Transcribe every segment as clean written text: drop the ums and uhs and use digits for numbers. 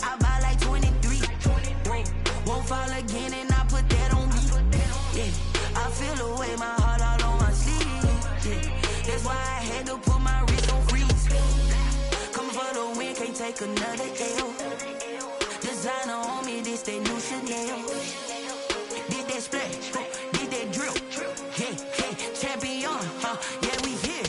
I buy like 23. Won't fall again and I put that on me. Yeah, I feel the way, my heart all on my sleeve. Yeah, that's why I had to put my wrist on freeze. Coming for the win, can't take another L. Designer on me, this that new Chanel. Did that splash, did that drill. Yeah, champion, yeah, we here.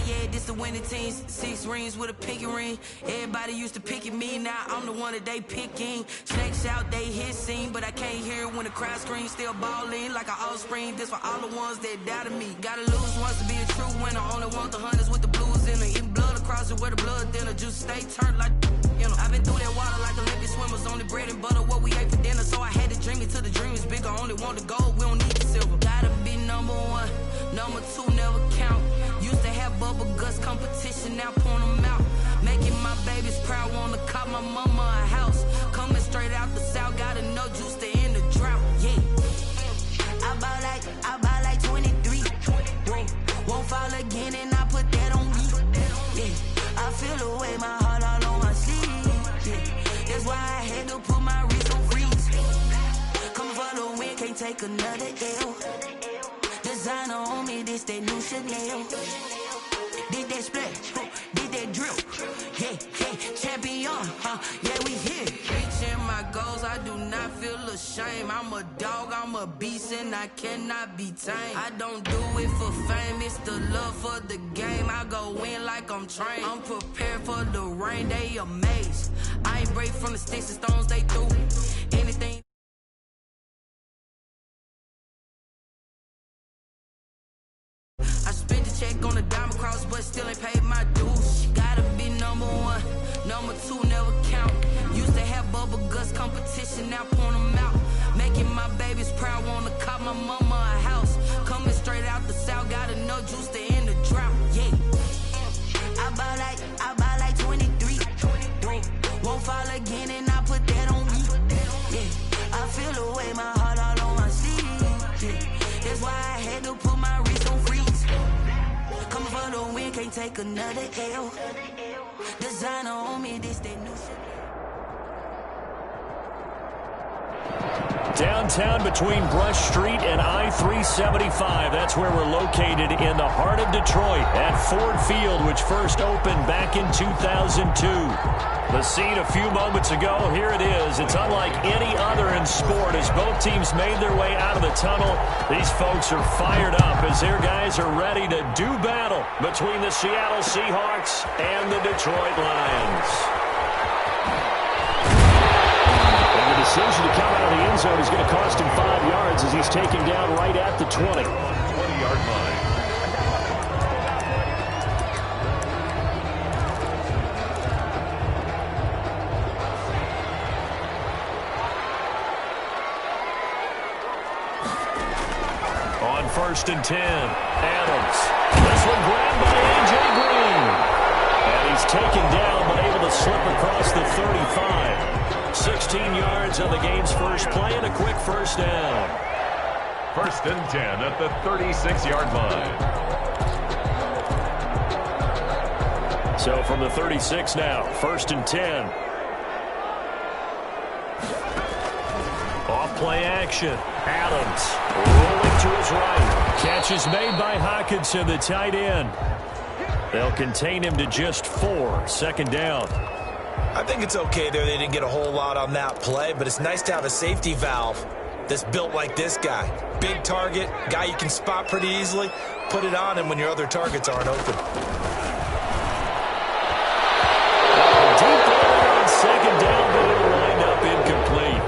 Yeah, this the winning team. 6 rings with a pinky ring. Everybody used to pick at me, now I'm the one that they picking. Snakes out, they hit scene, but I can't hear it when the crowd screams. Still balling like an offspring. This for all the ones that doubted me. Gotta lose once to be a true winner. Only want the hunters with the blues in it. Eating blood across it where the blood thinner. Juice stay turned like, you know. I've been through that water like Olympic swimmers. Only bread and butter what we ate for dinner. So I had to dream it till the dream is bigger. Only want the gold, we don't need the silver. Gotta be number 1, number 2 never count. Used to have bubble guts competition, now point them out. Making my babies proud, wanna cop my mama a house. Coming straight out the south, gotta know juice to end the drought. Yeah, I buy like 23. Won't fall again and I put that on me. Yeah, I feel the way, my heart all on my sleeve. Yeah, that's why I had to put my wrist on freeze. Coming for the win, can't take another L. Designer on me, this that new Chanel. Did that splash, did that drill. Yeah, champion, yeah, we here. Reaching my goals, I do not feel ashamed. I'm a dog, I'm a beast, and I cannot be tamed. I don't do it for fame, it's the love for the game. I go in like I'm trained. I'm prepared for the rain, they amazed. I ain't break from the sticks and stones they threw. Anything. I spent the check on the diamond cross, but still ain't paid my dues. Gotta be number 1, number 2 never count. Used to have bubble guts competition, now point them out. Making my babies proud, wanna cop my mama a house. Coming straight out the south, gotta know juice to end the drought. Yeah, I buy like 23. Won't fall again and I put that on me. Yeah, I feel the way, my heart all on my sleeve. Yeah, that's why I had to put my wrist on freeze. Coming for the win, can't take another L. Designer on me, this that new shit. Downtown between Brush Street and I-375. That's where we're located in the heart of Detroit at Ford Field, which first opened back in 2002. The scene a few moments ago, here it is. It's unlike any other in sport as both teams made their way out of the tunnel. These folks are fired up as their guys are ready to do battle between the Seattle Seahawks and the Detroit Lions. The decision to come out of the end zone is going to cost him 5 yards as he's taken down right at the 20-yard line. On 1st and 10, Adams. This one grabbed by A.J. Green. And he's taken down but able to slip across the 35. 16 yards on the game's first play and a quick first down. 1st and 10 at the 36-yard line. So from the 36 now, 1st and 10. Off play action. Adams rolling to his right. Catch is made by Hockenson, the tight end. They'll contain him to just 4. 2nd down. I think it's okay there. They didn't get a whole lot on that play, but it's nice to have a safety valve that's built like this guy. Big target, guy you can spot pretty easily. Put it on him when your other targets aren't open. Deep on 2nd down, but it'll wind up incomplete.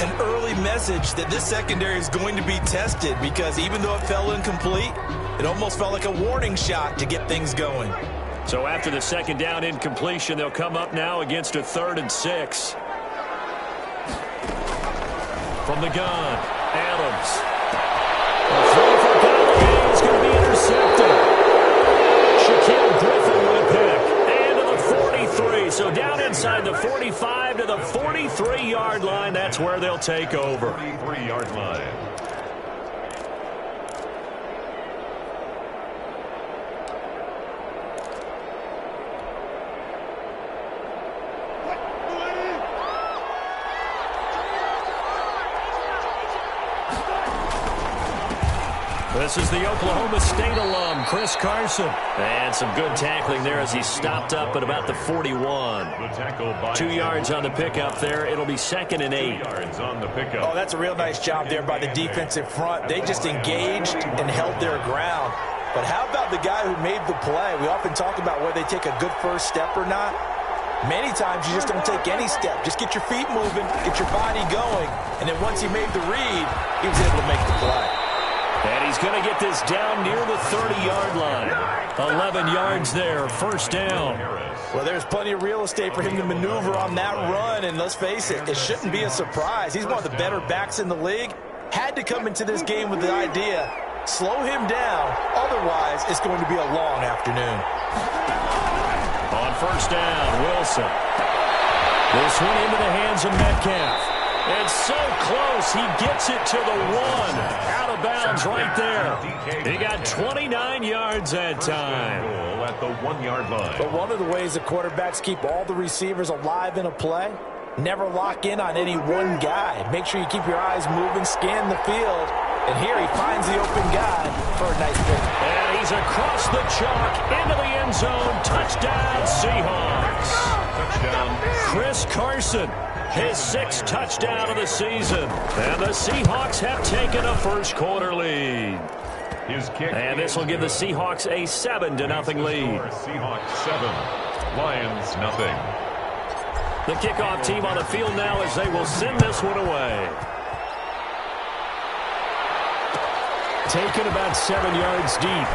An early message that this secondary is going to be tested because even though it fell incomplete, it almost felt like a warning shot to get things going. So after the 2nd down incompletion, they'll come up now against a 3rd and 6. From the gun, Adams. A throw for Gallagher is going to be intercepted. Shaquille Griffin with a pick. And to the 40. 43. So down inside the 45 to the 43-yard line. That's where they'll take over. 43-yard line. This is the Oklahoma State alum, Chris Carson. And some good tackling there as he stopped up at about the 41. 2 yards on the pickup there. It'll be 2nd and 8. 2 yards on the pickup. Oh, that's a real nice job there by the defensive front. They just engaged and held their ground. But how about the guy who made the play? We often talk about whether they take a good first step or not. Many times you just don't take any step. Just get your feet moving, get your body going. And then once he made the read, he was able to make the play. And he's going to get this down near the 30-yard line. 11 yards there, first down. Well, there's plenty of real estate for him to maneuver on that run, and let's face it, it shouldn't be a surprise. He's one of the better backs in the league. Had to come into this game with the idea, slow him down, otherwise it's going to be a long afternoon. On first down, Wilson. This one into the hands of Metcalf. It's so close, he gets it to the 1. Out of bounds right there. He got 29 yards that time. At the 1-yard line. But one of the ways the quarterbacks keep all the receivers alive in a play, never lock in on any one guy. Make sure you keep your eyes moving, scan the field. And here he finds the open guy for a nice pick. And he's across the chalk into the end zone. Touchdown, Seahawks. Touchdown. Chris Carson. His 6th touchdown of the season. And the Seahawks have taken a first-quarter lead. His kick. And this will give the Seahawks a 7-0 lead. Seahawks 7, Lions nothing. The kickoff team on the field now as they will send this one away. Taken about 7 yards deep.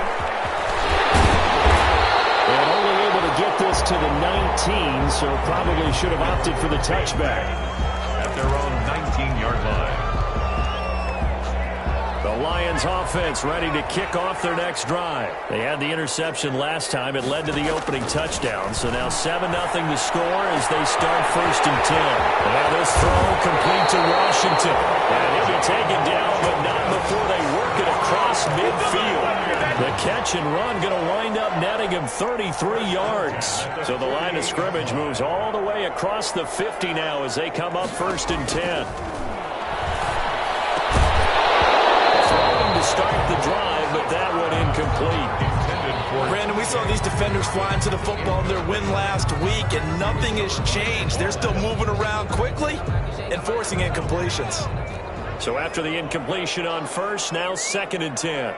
And only able to get this to the 19, so probably should have opted for the touchback. At their own 19-yard line. The Lions offense ready to kick off their next drive. They had the interception last time. It led to the opening touchdown. So now 7-0 to score as they start 1st and 10. And this throw complete to Washington. And he'll be taken down, but not before they work it across midfield. The catch and run going to wind up netting him 33 yards. So the line of scrimmage moves all the way across the 50 now as they come up 1st and 10. Throwing to start the drive, but that one incomplete. Brandon, we saw these defenders flying to the football in their win last week, and nothing has changed. They're still moving around quickly and forcing incompletions. So after the incompletion on first, now 2nd and 10.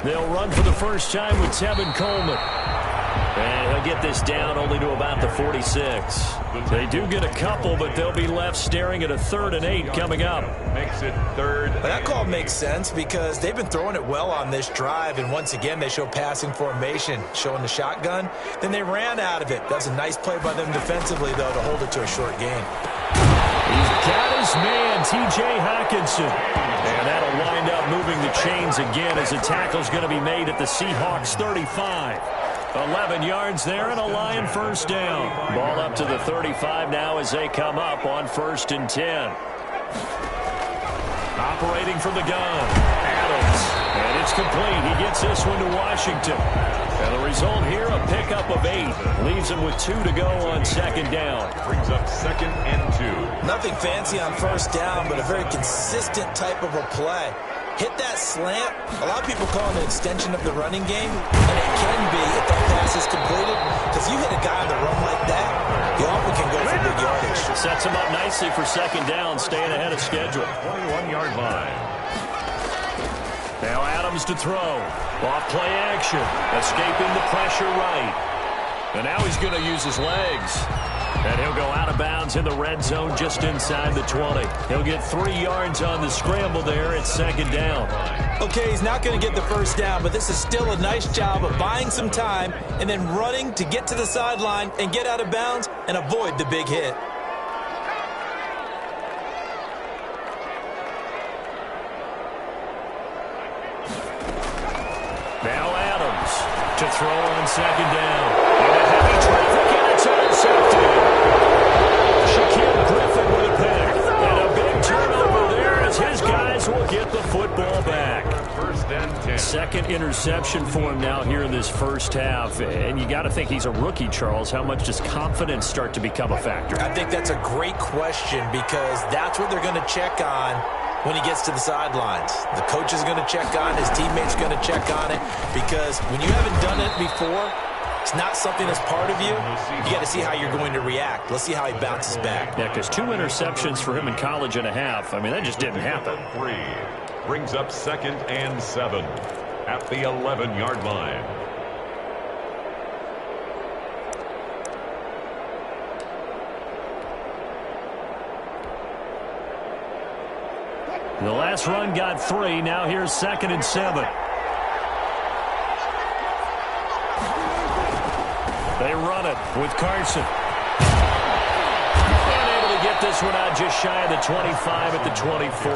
They'll run for the first time with Tevin Coleman. And he'll get this down only to about the 46. They do get a couple, but they'll be left staring at a 3rd and 8 coming up. Makes it 3rd. That call makes sense because they've been throwing it well on this drive, and once again they show passing formation, showing the shotgun. Then they ran out of it. That's a nice play by them defensively, though, to hold it to a short gain. He's got his man, T.J. Hockenson. And that'll wind up moving the chains again as the tackle's going to be made at the Seahawks 35. 11 yards there and a Lion first down. Ball up to the 35 now as they come up on 1st and 10. Operating from the gun, Adams. And it's complete. He gets this one to Washington. And the result here, a pickup of 8. Leaves him with 2 to go on 2nd down. Brings up 2nd and 2. Nothing fancy on first down, but a very consistent type of a play. Hit that slant. A lot of people call it an extension of the running game, and it can be if that pass is completed, because you hit a guy on the run like that, he often can go for big yardage. Sets him up nicely for 2nd down, staying ahead of schedule. 21-yard line. Now Adams to throw. Off play action. Escaping the pressure right. And now he's going to use his legs. And he'll go out of bounds in the red zone just inside the 20. He'll get 3 yards on the scramble there at 2nd down. Okay, he's not going to get the first down, but this is still a nice job of buying some time and then running to get to the sideline and get out of bounds and avoid the big hit. Now Adams to throw on 2nd down. And a heavy interception for him now here in this first half. And you got to think he's a rookie, Charles. How much does confidence start to become a factor? I think that's a great question because that's what they're going to check on when he gets to the sidelines. The coach is going to check on, his teammates are going to check on it, because when you haven't done it before, it's not something that's part of you. You got to see how you're going to react. Let's see how he bounces back. Yeah, because 2 interceptions for him in college and a half. I mean, that just didn't happen. 3 brings up 2nd and 7 at the 11-yard line. The last run got 3. Now here's 2nd and 7. They run it with Carson. And able to get this one out just shy of the 25 at the 24.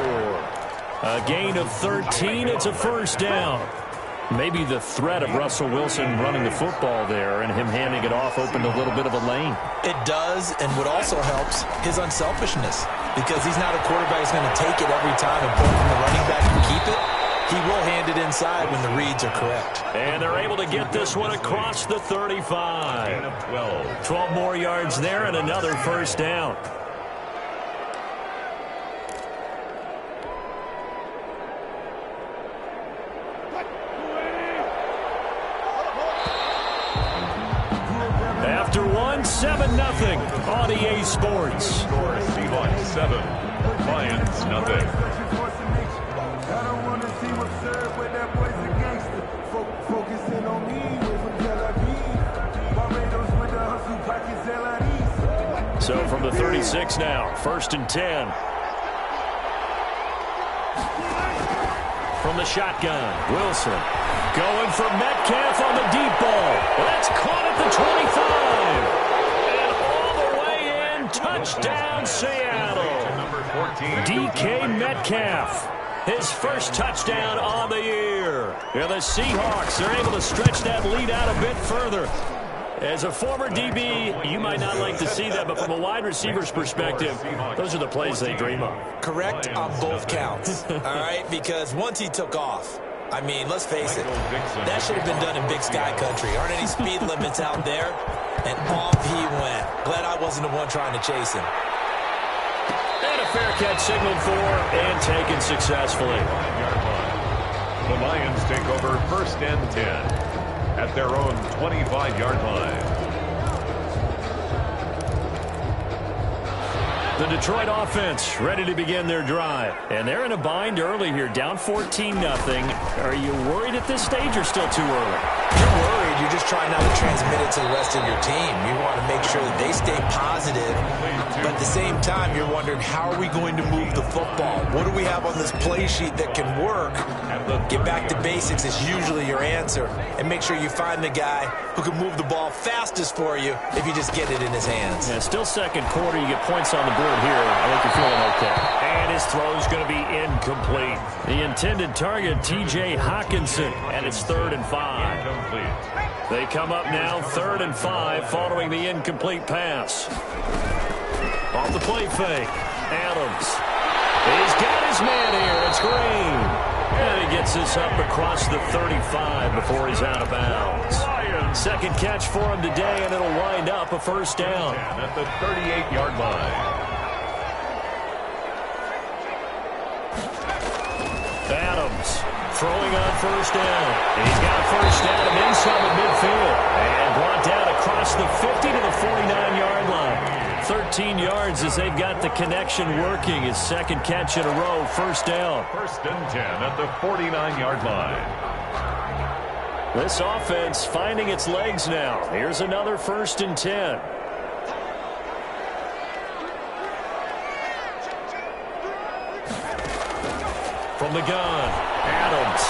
A gain of 13. It's a first down. Maybe the threat of Russell Wilson running the football there and him handing it off opened a little bit of a lane. It does, and what also helps, his unselfishness. Because he's not a quarterback who's going to take it every time and pull from the running back and keep it. He will hand it inside when the reads are correct. And they're able to get this one across the 35. 12 more yards there and another first down. After 7-0 on EA Sports. Score Seahawks 7, Lions nothing. So from the 36 now, 1st and 10. From the shotgun, Wilson going for Metcalf on the deep ball. That's caught at the 25. And all the way in, touchdown Seattle. DK Metcalf, his first touchdown on the year. Yeah, the Seahawks are able to stretch that lead out a bit further. As a former DB, you might not like to see that, but from a wide receiver's perspective, those are the plays they dream of. Correct on both counts, all right? Because once he took off, I mean, let's face it, that should have been done in Big Sky Country. Aren't any speed limits out there? And off he went. Glad I wasn't the one trying to chase him. And a fair catch signaled for and taken successfully. The Lions take over 1st and 10. At their own 25-yard line. The Detroit offense ready to begin their drive. And they're in a bind early here, down 14-0. Are you worried at this stage or still too early? You're worried. You're just trying not to transmit it to the rest of your team. You want to make sure that they stay positive. But at the same time, you're wondering, how are we going to move the football? What do we have on this play sheet that can work? Get back to basics is usually your answer. And make sure you find the guy who can move the ball fastest for you if you just get it in his hands. Yeah, still second quarter. You get points on the board here. I think you're feeling okay. And his throw's going to be incomplete. The intended target, T.J. Hawkinson, and it's 3rd and 5. They come up now, 3rd and 5, following the incomplete pass. Off the play fake, Adams. He's got his man here. It's Green. And he gets this up across the 35 before he's out of bounds. Second catch for him today, and it'll wind up a first down. At the 38-yard line. Adams throwing on first down. He's got first down and then some at midfield. And brought down across the 50 to the 49-yard line. 13 yards as they've got the connection working. His second catch in a row, first down. 1st and 10 at the 49-yard line. This offense finding its legs now. Here's another 1st and 10. From the gun, Adams.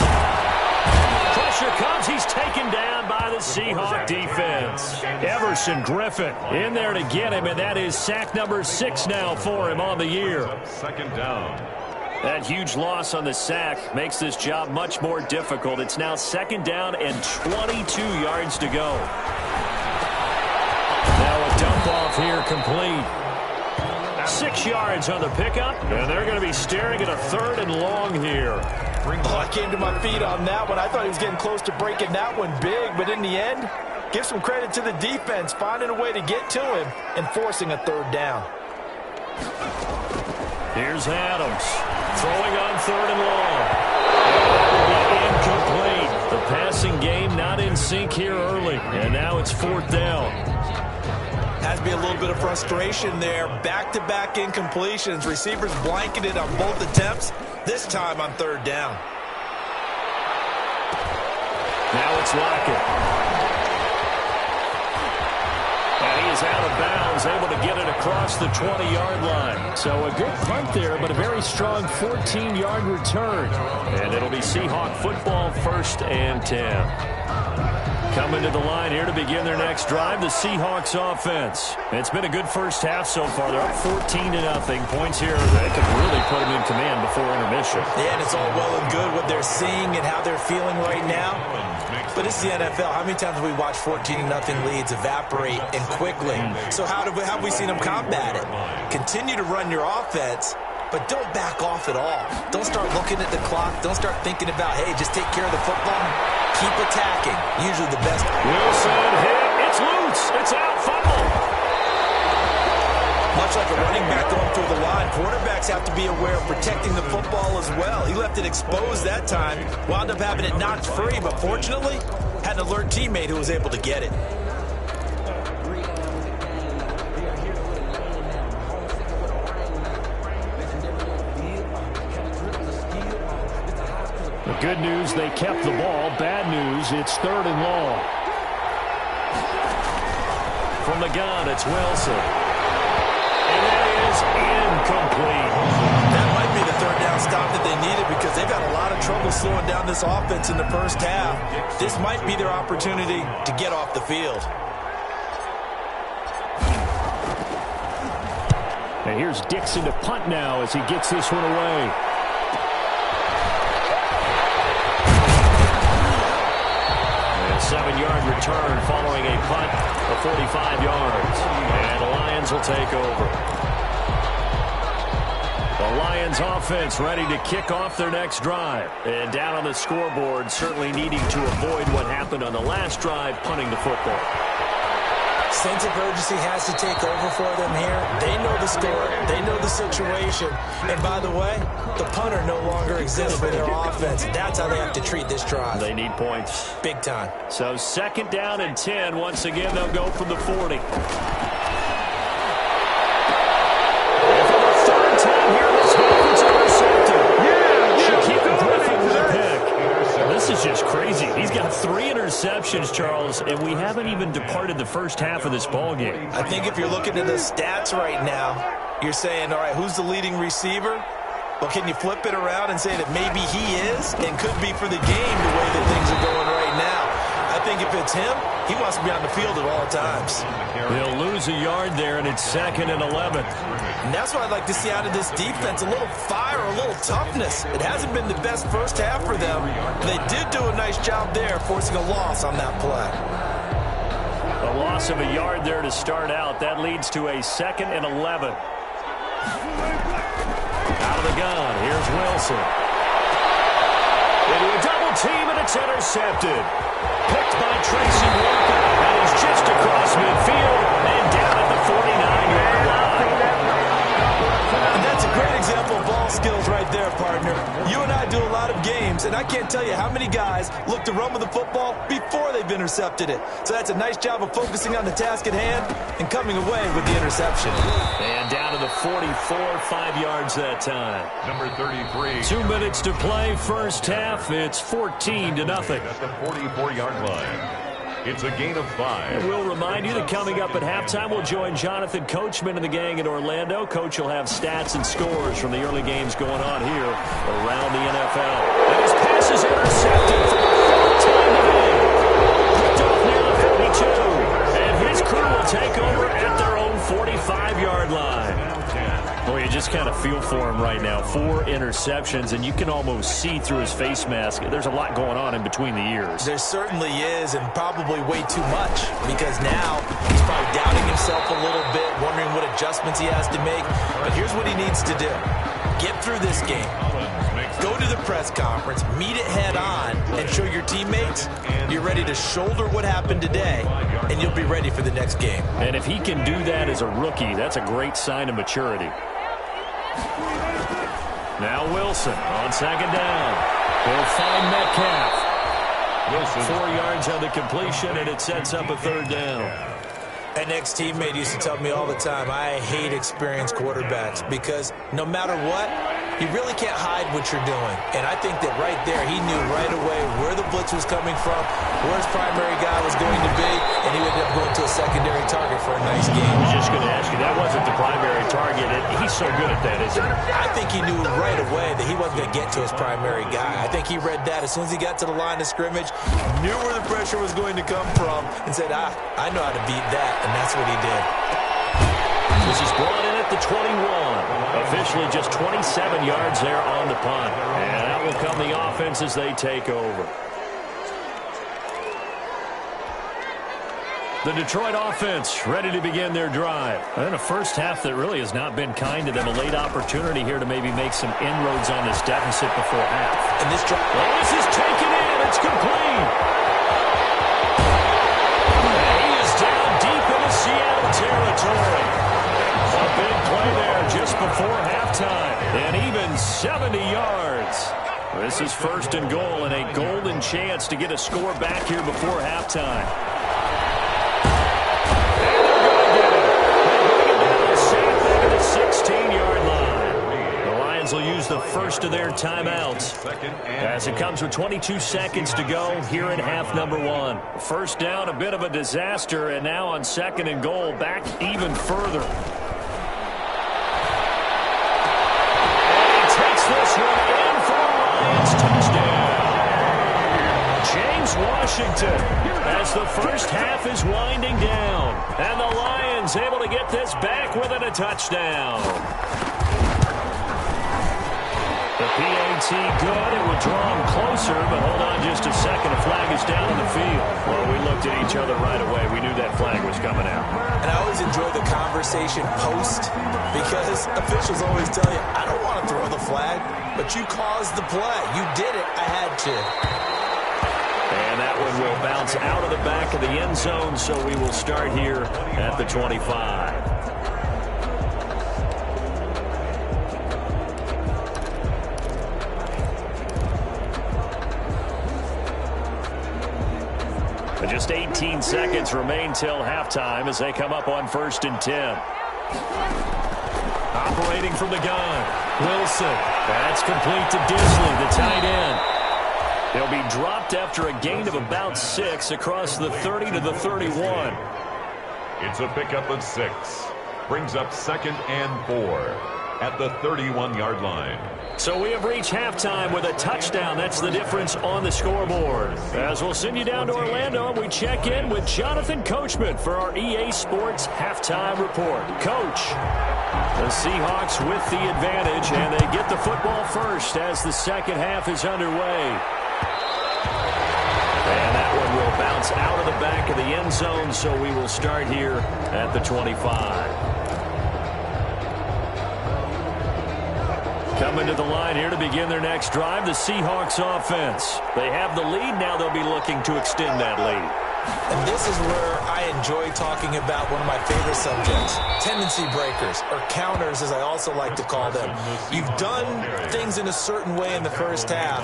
Pressure comes. He's taken down by the Seahawk defense. Everson Griffin in there to get him, and that is sack number 6 now for him on the year. 2nd down. That huge loss on the sack makes this job much more difficult. It's now 2nd down and 22 yards to go. Now a dump off here complete. 6 yards on the pickup, and they're going to be staring at a 3rd and long here. Oh, I came to my feet on that one. I thought he was getting close to breaking that one big, but in the end, give some credit to the defense, finding a way to get to him and forcing a third down. Here's Adams, throwing on 3rd and long. Incomplete. The passing game not in sync here early, and now it's 4th down. Has to be a little bit of frustration there. Back-to-back incompletions. Receivers blanketed on both attempts, this time on 3rd down. Now it's Lockett. And he is out of bounds, able to get it across the 20-yard line. So a good punt there, but a very strong 14-yard return. And it'll be Seahawk football, 1st and 10. Coming to the line here to begin their next drive, the Seahawks offense. It's been a good first half so far. They're up 14-0. Points here that could really put them in command before intermission. Yeah, and it's all well and good what they're seeing and how they're feeling right now. But it's the NFL. How many times have we watched 14-0 leads evaporate and quickly? So how have we seen them combat it? Continue to run your offense, but don't back off at all. Don't start looking at the clock. Don't start thinking about, hey, just take care of the football. Keep attacking. Usually the best. Wilson hit. It's loose. It's out. Fumble. Much like a running back going through the line, quarterbacks have to be aware of protecting the football as well. He left it exposed that time. Wound up having it knocked free, but fortunately, had an alert teammate who was able to get it. The good news, they kept the ball. Bad news, it's 3rd and long. From the gun, it's Wilson. And that is incomplete. That might be the 3rd down stop that they needed because they've had a lot of trouble slowing down this offense in the first half. This might be their opportunity to get off the field. And here's Dixon to punt now as he gets this one away. A 7-yard return following a punt of 45 yards. And the Lions will take over. The Lions offense ready to kick off their next drive. And down on the scoreboard, certainly needing to avoid what happened on the last drive, punting the football. Sense of urgency has to take over for them here. They know the score. They know the situation. And by the way, the punter no longer exists for their offense. That's how they have to treat this drive. They need points. Big time. So 2nd down and 10. Once again, they'll go from the 40. And for the 3rd time here, this Hawkins intercepted. Shaquille Griffin with a pick. This is just crazy. He's got 3 interceptions, Charles, and we haven't even departed the first half of this ballgame. I think if you're looking at the stats right now, you're saying, all right, who's the leading receiver? Well, can you flip it around and say that maybe he is and could be for the game the way that things are going right now? I think if it's him, he wants to be on the field at all times. They'll lose a yard there, and it's 2nd and 11. And that's what I'd like to see out of this defense, a little fire, a little toughness. It hasn't been the best first half for them. They did do a nice job there, forcing a loss on that play. A loss of a yard there to start out. That leads to a 2nd and 11. Out of the gun, here's Wilson. Into a double team, and it's intercepted. Picked by Tracy Walker. That is just across midfield and down at the 49-yard line. And that's a great example of ball skills right there, partner. You and I do a lot of games, and I can't tell you how many guys look to run with the football before they've intercepted it. So that's a nice job of focusing on the task at hand and coming away with the interception. And down to the 44, 5 yards that time. Number 33. 2 minutes to play, first half. It's 14-0. At the 44-yard line. It's a gain of 5. And we'll remind you that coming up at halftime, we'll join Jonathan Coachman and the gang in Orlando. Coach will have stats and scores from the early games going on here around the NFL. And his pass is intercepted for the 3rd time today. Picked off near the 42. And his crew will take over at their own 45-yard line. Boy, you just kind of feel for him right now. 4 interceptions, and you can almost see through his face mask. There's a lot going on in between the ears. There certainly is, and probably way too much, because now he's probably doubting himself a little bit, wondering what adjustments he has to make. But here's what he needs to do. Get through this game. Go to the press conference, meet it head on, and show your teammates you're ready to shoulder what happened today, and you'll be ready for the next game. And if he can do that as a rookie, that's a great sign of maturity. Now Wilson on second down. He'll find Metcalf. Wilson 4 yards on the completion, and it sets up a third down. An ex-teammate used to tell me all the time, I hate experienced quarterbacks because no matter what, you really can't hide what you're doing. And I think that right there, he knew right away where the blitz was coming from, where his primary guy was going to be, and he ended up going to a secondary target for a nice game. I was just going to ask you, that wasn't the primary target. He's so good at that, isn't he? I think he knew right away that he wasn't going to get to his primary guy. I think he read that as soon as he got to the line of scrimmage, knew where the pressure was going to come from, and said, I know how to beat that, and that's what he did. This is brought in at the 21. Officially just 27 yards there on the punt. And that will come the offense as they take over. The Detroit offense ready to begin their drive. And a first half that really has not been kind to them. A late opportunity here to maybe make some inroads on this deficit before half. And this drive, this is taken in. It's complete. He is down deep into Seattle territory. A big play there just before halftime. And even 70 yards. This is first and goal and a golden chance to get a score back here before halftime. And they're going to get it. They bring it down to sack them at the 16-yard line. The Lions will use the first of their timeouts as it comes with 22 seconds to go here in half number one. First down, a bit of a disaster, and now on second and goal, back even further. This one in for the Lions touchdown. James Washington as the first half is winding down. And the Lions able to get this back within a touchdown. The PAT good. It would draw him closer, but hold on just a second. A flag is down on the field. Well, we looked at each other right away. We knew that flag was coming out. And I always enjoy the conversation post because officials always tell you, I don't want to throw the flag, but you caused the play. You did it. I had to. And that one will bounce out of the back of the end zone, so we will start here at the 25. Just 18 seconds remain till halftime as they come up on 1st and 10. Operating from the gun, Wilson. That's complete to Disley, the tight end. They'll be dropped after a gain of about 6 across the 30 to the 31. It's a pickup of 6. Brings up 2nd and 4 at the 31-yard line. So we have reached halftime with a touchdown. That's the difference on the scoreboard. As we'll send you down to Orlando, we check in with Jonathan Coachman for our EA Sports Halftime Report. Coach, the Seahawks with the advantage, and they get the football first as the second half is underway. And that one will bounce out of the back of the end zone, so we will start here at the 25. Coming to the line here to begin their next drive, the Seahawks offense. They have the lead. Now they'll be looking to extend that lead. And this is where I enjoy talking about one of my favorite subjects, tendency breakers, or counters as I also like to call them. You've done things in a certain way in the first half,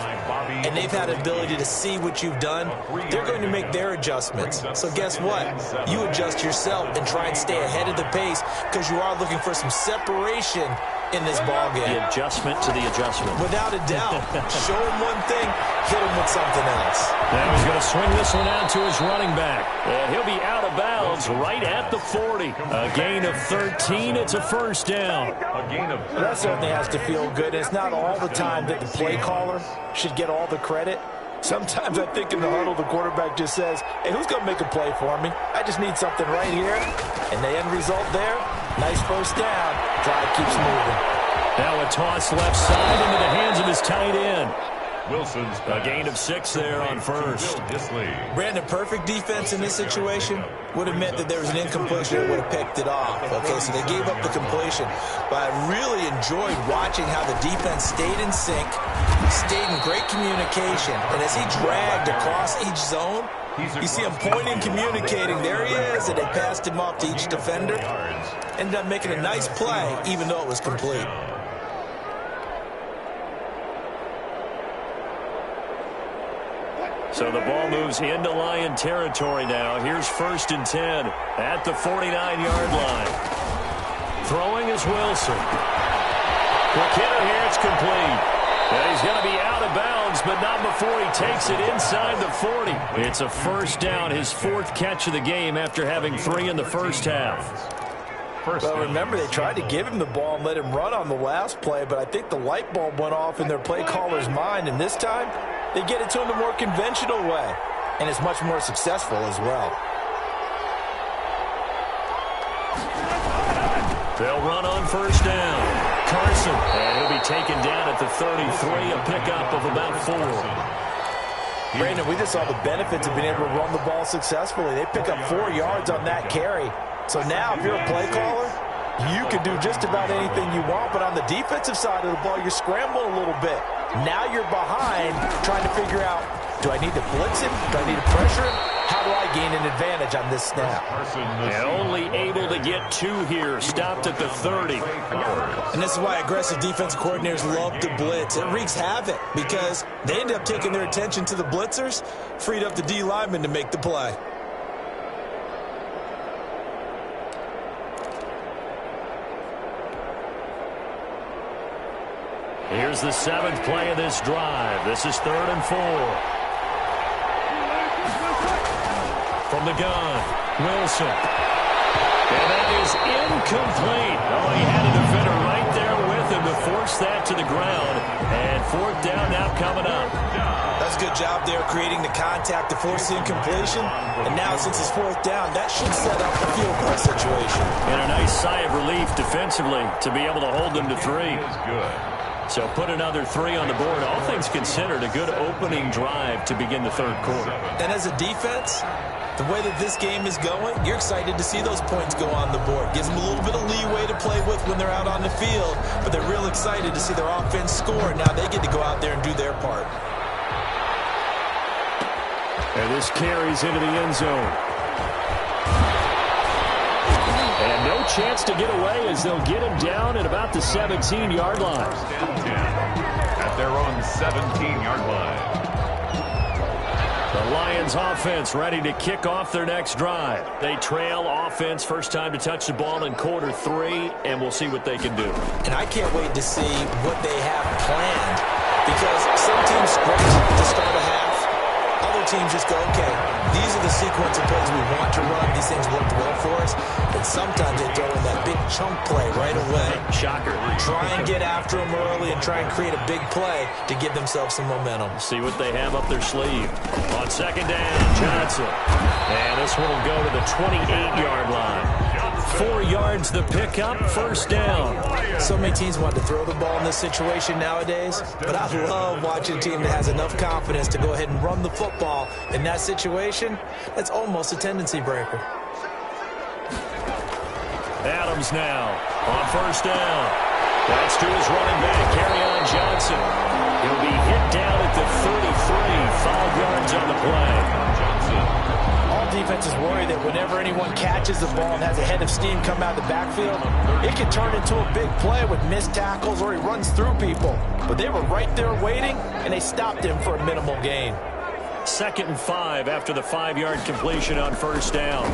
and they've had the ability to see what you've done. They're going to make their adjustments. So guess what? You adjust yourself and try and stay ahead of the pace because you are looking for some separation in this ballgame. The adjustment to the adjustment. Without a doubt. Show him one thing, hit him with something else. Now he's going to swing this one out to his running back. And he'll be out of bounds right at the 40. A gain of 13. It's a first down. A gain of 13. That certainly has to feel good. It's not all the time that the play caller should get all the credit. Sometimes I think in the huddle, the quarterback just says, hey, who's going to make a play for me? I just need something right here. And the end result there, nice first down. Drive keeps moving. Now a toss left side into the hands of his tight end. Wilson's A gain of 6 there on first. Brandon, perfect defense in this situation would have meant that there was an incompletion that would have picked it off. Okay, so they gave up the completion. But I really enjoyed watching how the defense stayed in sync, stayed in great communication. And as he dragged across each zone, you see him pointing, communicating. There he is, and they passed him off to each defender. Ended up making a nice play, even though it was complete. So the ball moves into Lion territory now. Here's 1st and 10 at the 49-yard line. Throwing is Wilson. Quick hitter here, it's complete. And he's going to be out of bounds, but not before he takes it inside the 40. It's a first down, his 4th catch of the game after having 3 in the first half. Well, remember, they tried to give him the ball and let him run on the last play, but I think the light bulb went off in their play caller's mind, and this time they get it to him the more conventional way, and it's much more successful as well. They'll run on first down. Carson, and he'll be taken down at the 33, a pickup of about 4. Brandon, we just saw the benefits of being able to run the ball successfully. They pick up 4 yards on that carry. So now, if you're a play caller, you can do just about anything you want. But on the defensive side of the ball, you're scrambling a little bit. Now you're behind trying to figure out, do I need to blitz him? Do I need to pressure him? How do I gain an advantage on this snap? And only able to get 2 here, stopped at the 30. And this is why aggressive defensive coordinators love to blitz. It wreaks havoc because they end up taking their attention to the blitzers, freed up the D lineman to make the play. Here's the 7th play of this drive. This is 3rd and 4. From the gun, Wilson. And that is incomplete. Oh, he had a defender right there with him to force that to the ground. And 4th down now coming up. That's a good job there creating the contact to force the incompletion. And now since it's 4th down, that should set up a field goal situation. And a nice sigh of relief defensively to be able to hold them to 3. So put another 3 on the board. All things considered, a good opening drive to begin the 3rd quarter. And as a defense, the way that this game is going, you're excited to see those points go on the board. Gives them a little bit of leeway to play with when they're out on the field, but they're real excited to see their offense score. Now they get to go out there and do their part. And this carries into the end zone. And no chance to get away as they'll get him down at about the 17-yard line. At their own 17-yard line. The Lions offense ready to kick off their next drive. They trail offense, first time to touch the ball in quarter 3, and we'll see what they can do. And I can't wait to see what they have planned, because some teams script to start a half. Other teams just go, okay, these are the sequence of plays we want to run. These things worked well for us. And sometimes they throw in that big chunk play right away. Shocker. Try and get after them early and try and create a big play to give themselves some momentum. See what they have up their sleeve. On 2nd down, Johnson. And this one will go to the 28-yard line. 4 yards the pickup, 1st down. So many teams want to throw the ball in this situation nowadays, but I love watching a team that has enough confidence to go ahead and run the football. In that situation, that's almost a tendency breaker. Adams now on 1st down. That's to his running back, Kerryon Johnson. He'll be hit down at the 33, 5 yards on the play. Johnson. All defenses worry that whenever anyone catches the ball and has a head of steam come out of the backfield, it can turn into a big play with missed tackles or he runs through people. But they were right there waiting, and they stopped him for a minimal gain. 2nd and 5 after the 5-yard completion on 1st down.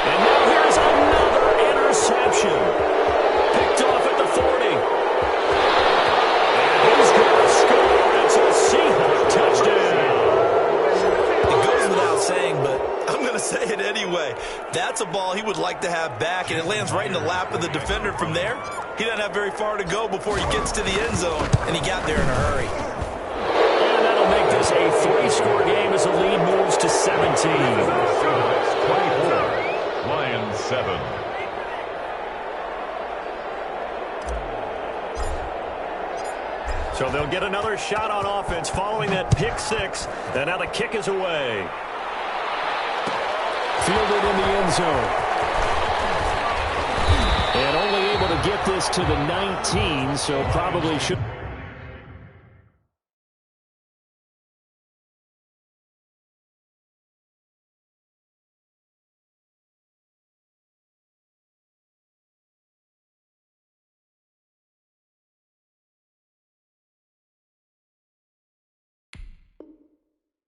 And now here's another interception. Picked off at the 40. And he's going to score. It's a Seahawks touchdown. It goes without saying, but I'm going to say it anyway. That's a ball he would like to have back, and it lands right in the lap of the defender from there. He doesn't have very far to go before he gets to the end zone, and he got there in a hurry. And that'll make this a 3-score game as the lead moves to 17. 24. Lions 7. So they'll get another shot on offense following that pick six. And now the kick is away. Fielded in the end zone. And only able to get this to the 19, so probably should.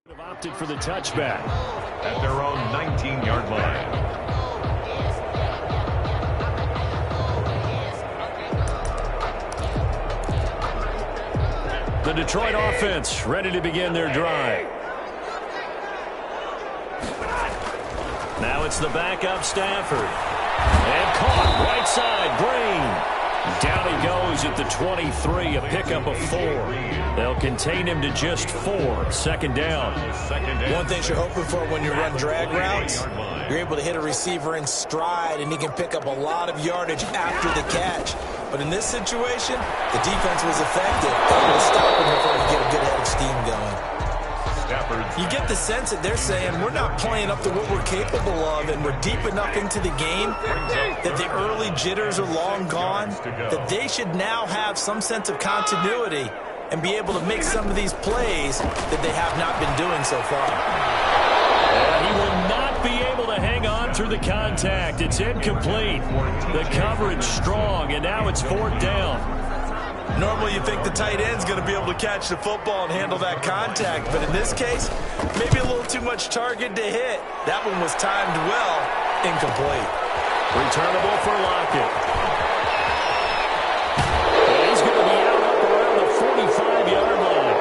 Have opted for the touchback at their own 19-yard line. The Detroit offense ready to begin their drive. Now it's the backup Stafford. And caught right side, Green. Down he goes at the 23, a pickup of 4. They'll contain him to just 4. Second down. One thing you're hoping for when you run drag routes, you're able to hit a receiver in stride, and he can pick up a lot of yardage after the catch. But in this situation, the defense was effective, able to stop him before he get a good head of steam going. You get the sense that they're saying we're not playing up to what we're capable of, and we're deep enough into the game that the early jitters are long gone, that they should now have some sense of continuity and be able to make some of these plays that they have not been doing so far. And he will not be able to hang on through the contact. It's incomplete. The coverage strong, and now it's 4th down. Normally you think the tight end's going to be able to catch the football and handle that contact, but in this case, maybe a little too much target to hit. That one was timed well, incomplete. Returnable for Lockett. And he's going to be out up around the 45-yard line.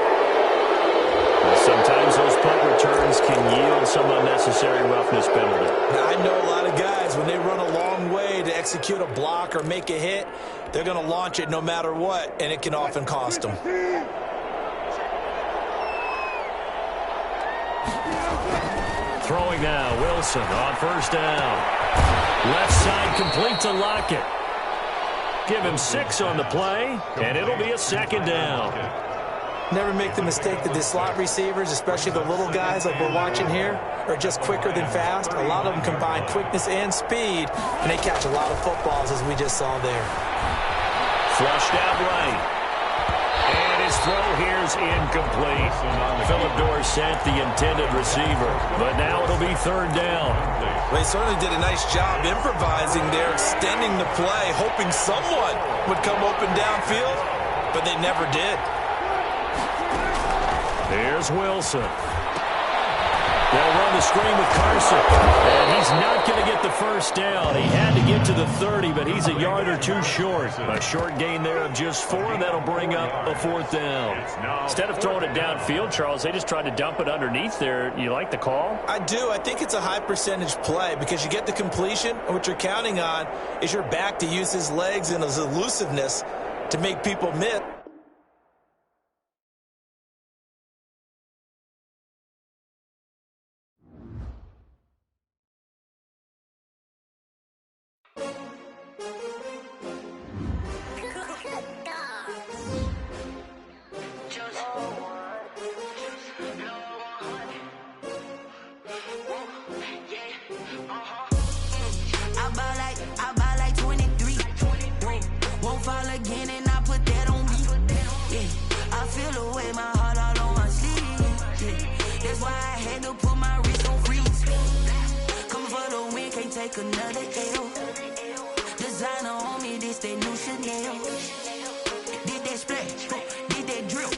Well, sometimes those punt returns can yield some unnecessary roughness penalty. Now, I know a lot of guys, when they run a long way to execute a block or make a hit, they're going to launch it no matter what, and it can often cost them. Throwing now, Wilson on 1st down. Left side complete to Lockett. Give him 6 on the play, and it'll be a 2nd down. Never make the mistake that the slot receivers, especially the little guys like we're watching here, are just quicker than fast. A lot of them combine quickness and speed, and they catch a lot of footballs, as we just saw there. Flushed out right. And his throw here's incomplete. Philip Dorsett, the intended receiver. But now it'll be 3rd down. Well, he certainly did a nice job improvising there, extending the play, hoping someone would come open downfield, but they never did. Here's Wilson. They'll run the screen with Carson. And he's not going to get the 1st down. He had to get to the 30, but he's a yard or 2 short. A short gain there of just 4, and that'll bring up a 4th down. Instead of throwing it downfield, Charles, they just tried to dump it underneath there. You like the call? I do. I think it's a high percentage play because you get the completion, and what you're counting on is your back to use his legs and his elusiveness to make people miss. Another L. Designer on me, this that new Chanel. Did that splash, did that drill.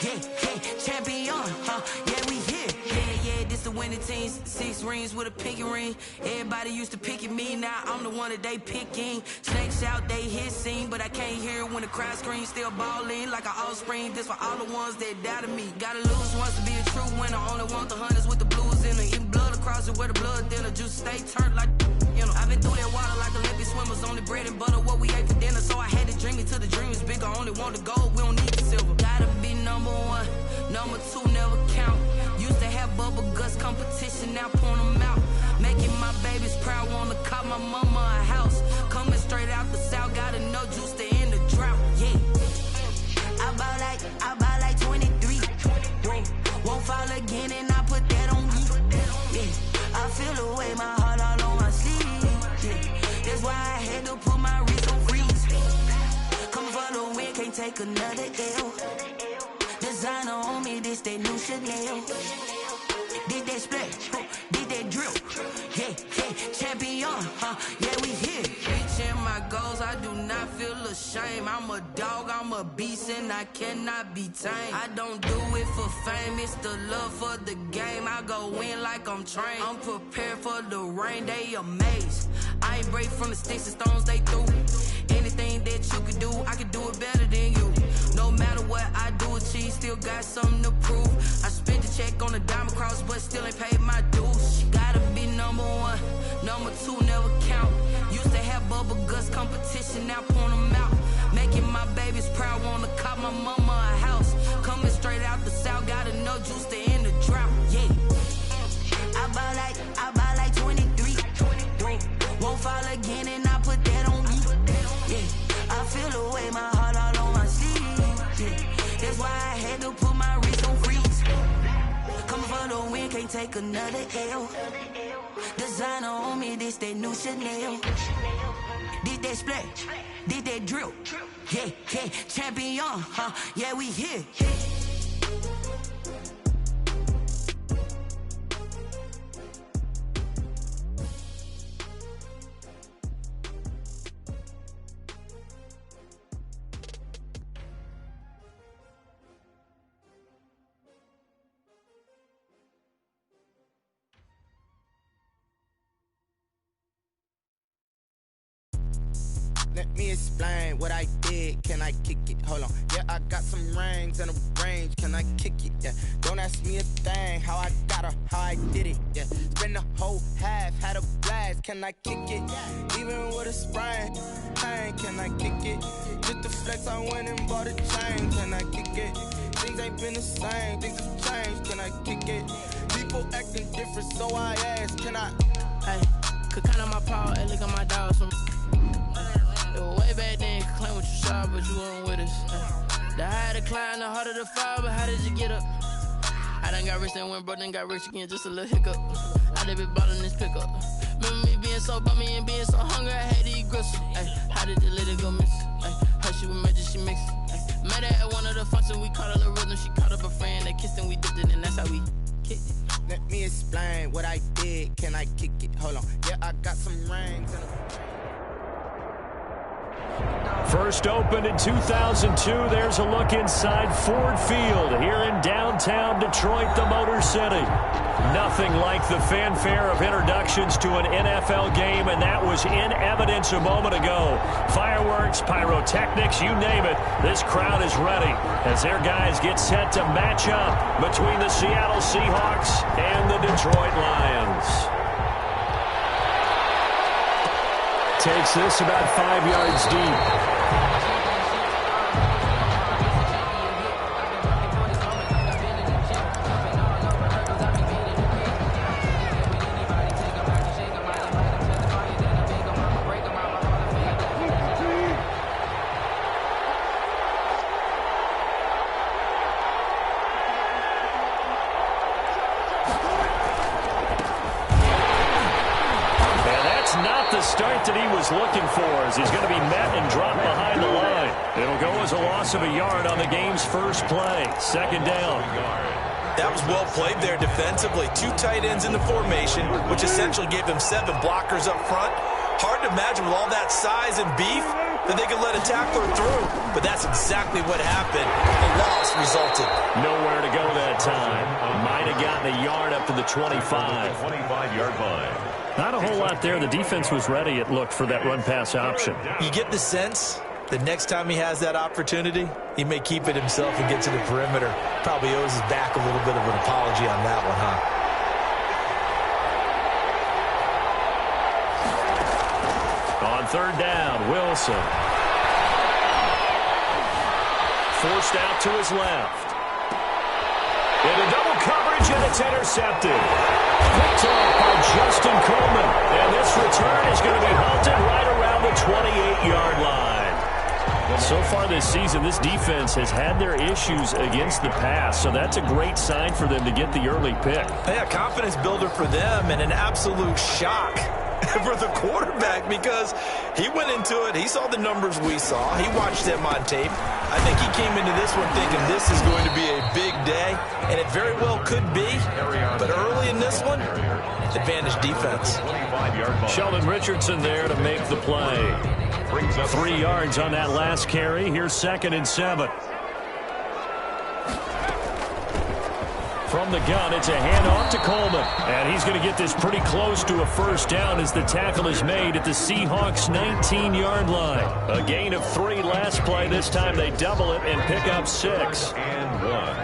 Yeah, champion, yeah, we here. Yeah, this the winning teams. 6 rings with a pinky ring. Everybody used to pick at me, now I'm the one that they picking. Snakes out, they hissing, but I can't hear when the crowd screams. Still balling like an offspring. This for all the ones that doubted me. Gotta lose once to be a true winner. Only want the hunters with the blues in it. Even blood across it where the blood thinner. Juice stay turned like, you know. I've been through that water like Olympic swimmers. Only bread and butter, what we ate for dinner. So I had to dream it till the dream is bigger. Only want the gold, we don't need the silver. Gotta be number 1, number 2 never count. Used to have bubble guts competition, now point them out. Making my babies proud, wanna call my mama a house. Coming straight out the south, gotta know juice to end the drought, yeah. I ball like take another L. Designer on me, this that new Chanel. Did that splash, did that drill. Yeah, champion, yeah, we here. Reaching my goals, I do not feel ashamed. I'm a dog, I'm a beast, and I cannot be tamed. I don't do it for fame, it's the love for the game. I go in like I'm trained. I'm prepared for the rain, they amazed. I ain't break from the sticks and stones they threw. Anything that you could do, I could do it better than you. No matter what I do achieve, still got something to prove. I spent the check on the diamond cross, but still ain't paid my dues. She gotta be number one, number two never count. Used to have bubble guts competition, now point them out. Making my babies proud, wanna cop my mama a house. Coming straight out the south, got enough juice to end the drought. Yeah, I buy like 23. Won't fall again, and I put that on me. Yeah, I feel the way, my heart all on my sleeve. Yeah, that's why I had to put my wrist on freeze. Coming for the win, can't take another L. Designer on me, this that new Chanel. Did that splash, did that drill. Yeah, champion, yeah, we here. Let me explain what I did. Can I kick it? Hold on. Yeah, I got some rings and a range. Can I kick it? Yeah. Don't ask me a thing. How I got her, how I did it. Yeah. Spend the whole half, had a blast. Can I kick it? Even with a sprain. Pain, can I kick it? Just the flex, I went and bought a chain. Can I kick it? Things ain't been the same. Things have changed. Can I kick it? People acting different, so I ask. Can I? Hey, could count on my power. Hey, look at my dogs from. Way back then, could claim what you saw, but you weren't with us. The higher the climb, the harder the fall, but how did you get up? I done got rich, then went broke, then got rich again, just a little hiccup. I done been bought in this pickup. Remember me being so bummy and being so hungry, I had to eat gristle. Ay, how did the lady go miss? Ay, her she was magic, she mixed. Ay, met her at one of the functions, we caught a little rhythm, she caught up a friend, they kissed and we dipped it, and that's how we kicked it. Let me explain what I did. Can I kick it? Hold on. Yeah, I got some rings and a... First opened in 2002. There's a look inside Ford Field here in downtown Detroit, the Motor City. Nothing like the fanfare of introductions to an NFL game, and that was in evidence a moment ago. Fireworks, pyrotechnics, you name it. This crowd is ready as their guys get set to match up between the Seattle Seahawks and the Detroit Lions. Takes this about 5 yards deep. Start that he was looking for as he's going to be met and dropped behind the line. It'll go as a loss of a yard on the game's first play. Second down. That was well played there defensively. Two tight ends in the formation, which essentially gave them 7 blockers up front. Hard to imagine with all that size and beef that they could let a tackler through. But that's exactly what happened. The loss resulted. Nowhere to go that time. Might have gotten a yard up to the 25. 25-yard line. Not a whole lot there. The defense was ready, it looked, for that run-pass option. You get the sense that next time he has that opportunity, he may keep it himself and get to the perimeter. Probably owes his back a little bit of an apology on that one, huh? On third down, Wilson. Forced out to his left. Into double coverage, and it's intercepted. Picked off by Justin Coleman. And this return is going to be halted right around the 28-yard line. So far this season, this defense has had their issues against the pass, so that's a great sign for them to get the early pick. Yeah, confidence builder for them and an absolute shock for the quarterback because He went into it. He saw the numbers we saw. He watched them on tape. I think he came into this one thinking this is going to be a big day, and it very well could be. But early in this one, advantage defense. Sheldon Richardson there to make the play. 3 yards on that last carry. Here's 2nd and 7. From the gun, it's a handoff to Coleman. And he's going to get this pretty close to a first down as the tackle is made at the Seahawks' 19-yard line. A gain of 3 last play. This time they double it and pick up 6. And 1.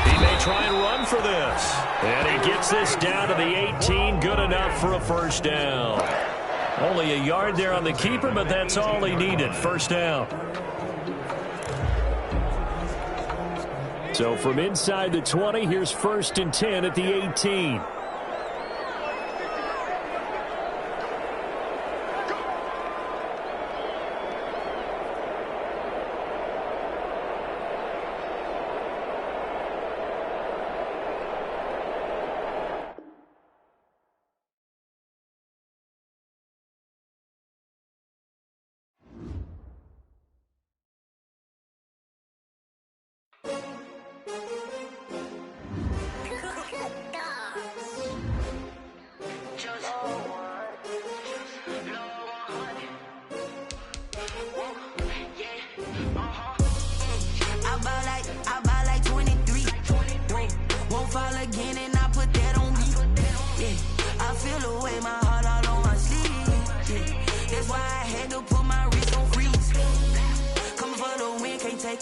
He may try and run for this. And he gets this down to the 18. Good enough for a first down. Only a yard there on the keeper, but that's all he needed. First down. So from inside the 20, here's 1st and 10 at the 18.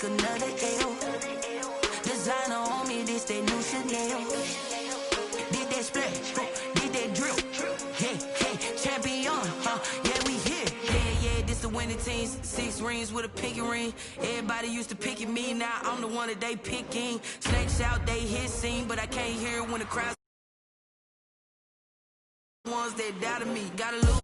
Another L. Designer on me, this that new Chanel. Did that splash, did that drill. Hey, champion, yeah, we here. Yeah, this the winning team. 6 rings with a pinky ring. Everybody used to pick at me, now I'm the one that they picking. Snakes out, they hit scene, but I can't hear it when the crowd. Ones that doubted me, gotta lose.